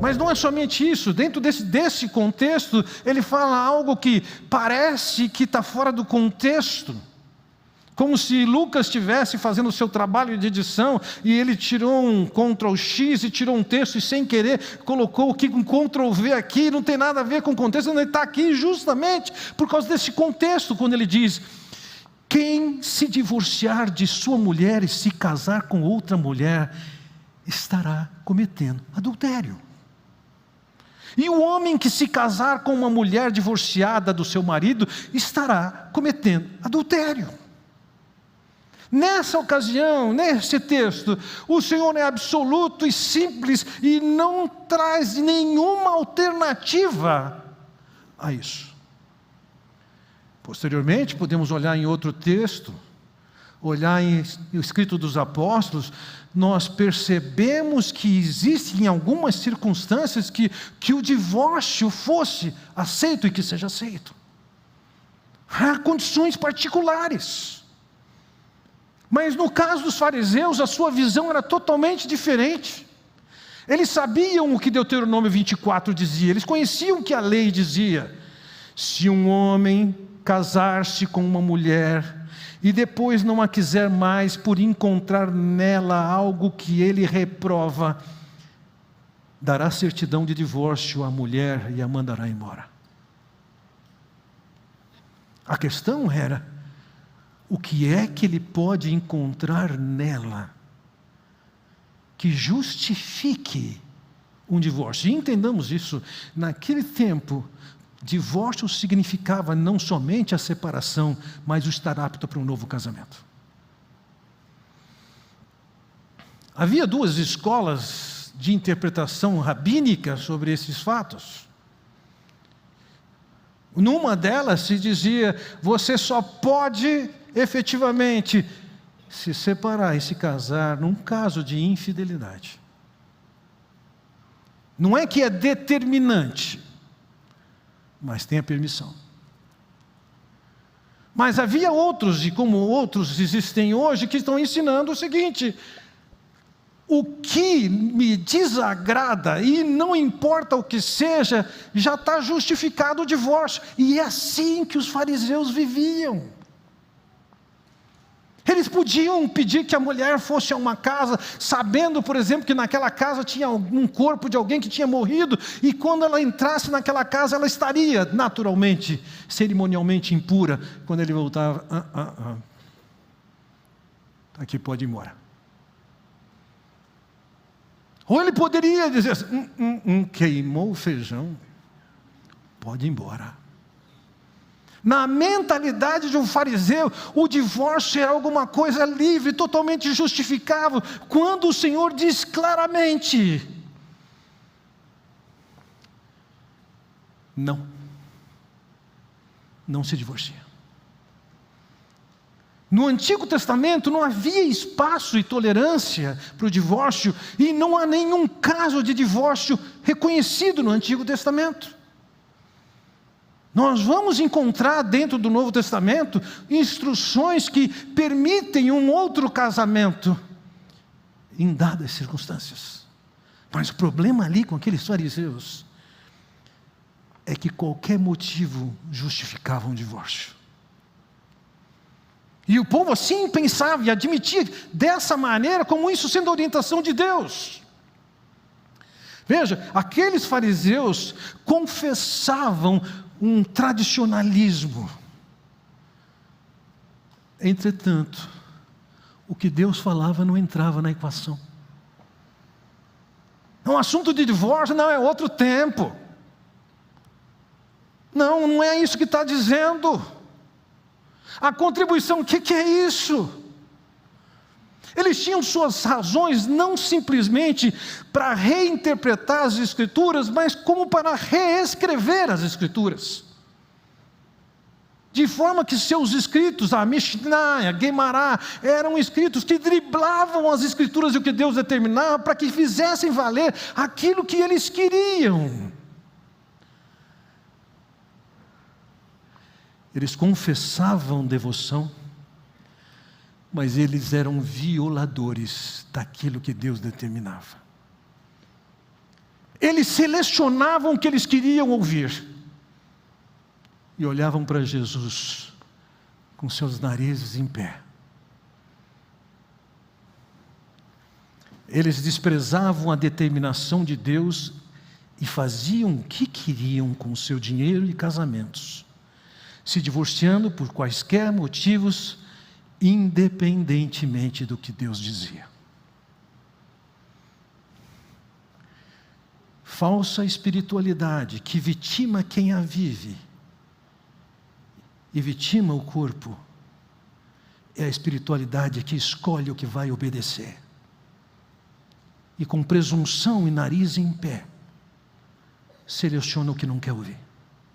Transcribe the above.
Mas não é somente isso. Dentro desse contexto, ele fala algo que parece que está fora do contexto. Como se Lucas estivesse fazendo o seu trabalho de edição e ele tirou um Ctrl+X e tirou um texto e sem querer colocou aqui um Ctrl+V aqui, não tem nada a ver com o contexto, ele está aqui justamente por causa desse contexto, quando ele diz: quem se divorciar de sua mulher e se casar com outra mulher, estará cometendo adultério. E o homem que se casar com uma mulher divorciada do seu marido, estará cometendo adultério. Nessa ocasião, nesse texto, o Senhor é absoluto e simples e não traz nenhuma alternativa a isso. Posteriormente, podemos olhar em outro texto, olhar em o escrito dos apóstolos, nós percebemos que existem algumas circunstâncias que o divórcio fosse aceito e que seja aceito. Há condições particulares. Mas no caso dos fariseus, a sua visão era totalmente diferente. Eles sabiam o que Deuteronômio 24 dizia, eles conheciam o que a lei dizia. Se um homem casar-se com uma mulher e depois não a quiser mais por encontrar nela algo que ele reprova, dará certidão de divórcio à mulher e a mandará embora. A questão era: o que é que ele pode encontrar nela que justifique um divórcio? E entendamos isso, naquele tempo, divórcio significava não somente a separação, mas o estar apto para um novo casamento. Havia duas escolas de interpretação rabínica sobre esses fatos. Numa delas se dizia: você só pode efetivamente se separar e se casar num caso de infidelidade. Não é que é determinante, mas tem a permissão. Mas havia outros, e como outros existem hoje, que estão ensinando o seguinte: o que me desagrada, e não importa o que seja, já está justificado o divórcio. E é assim que os fariseus viviam. Eles podiam pedir que a mulher fosse a uma casa, sabendo, por exemplo, que naquela casa tinha um corpo de alguém que tinha morrido, e quando ela entrasse naquela casa, ela estaria naturalmente, cerimonialmente impura. Quando ele voltava, aqui pode ir embora. Ou ele poderia dizer assim: queimou o feijão, pode ir embora. Na mentalidade de um fariseu, o divórcio era alguma coisa livre, totalmente justificável, quando o Senhor diz claramente: não se divorcia. No Antigo Testamento não havia espaço e tolerância para o divórcio, e não há nenhum caso de divórcio reconhecido no Antigo Testamento. Nós vamos encontrar dentro do Novo Testamento instruções que permitem um outro casamento em dadas circunstâncias. Mas o problema ali com aqueles fariseus é que qualquer motivo justificava um divórcio. E o povo assim pensava e admitia dessa maneira, como isso sendo a orientação de Deus. Veja, aqueles fariseus confessavam um tradicionalismo. Entretanto, o que Deus falava não entrava na equação. Um assunto de divórcio não é outro tempo. Não é isso que está dizendo. A contribuição, o que é isso? Eles tinham suas razões não simplesmente para reinterpretar as Escrituras, mas como para reescrever as Escrituras. De forma que seus escritos, a Mishnah, a Gemara, eram escritos que driblavam as Escrituras e o que Deus determinava para que fizessem valer aquilo que eles queriam. Eles confessavam devoção, mas eles eram violadores daquilo que Deus determinava. Eles selecionavam o que eles queriam ouvir e olhavam para Jesus com seus narizes em pé. Eles desprezavam a determinação de Deus e faziam o que queriam com o seu dinheiro e casamentos, se divorciando por quaisquer motivos, independentemente do que Deus dizia. Falsa espiritualidade que vitima quem a vive e vitima o corpo, é a espiritualidade que escolhe o que vai obedecer. E com presunção e nariz em pé, seleciona o que não quer ouvir.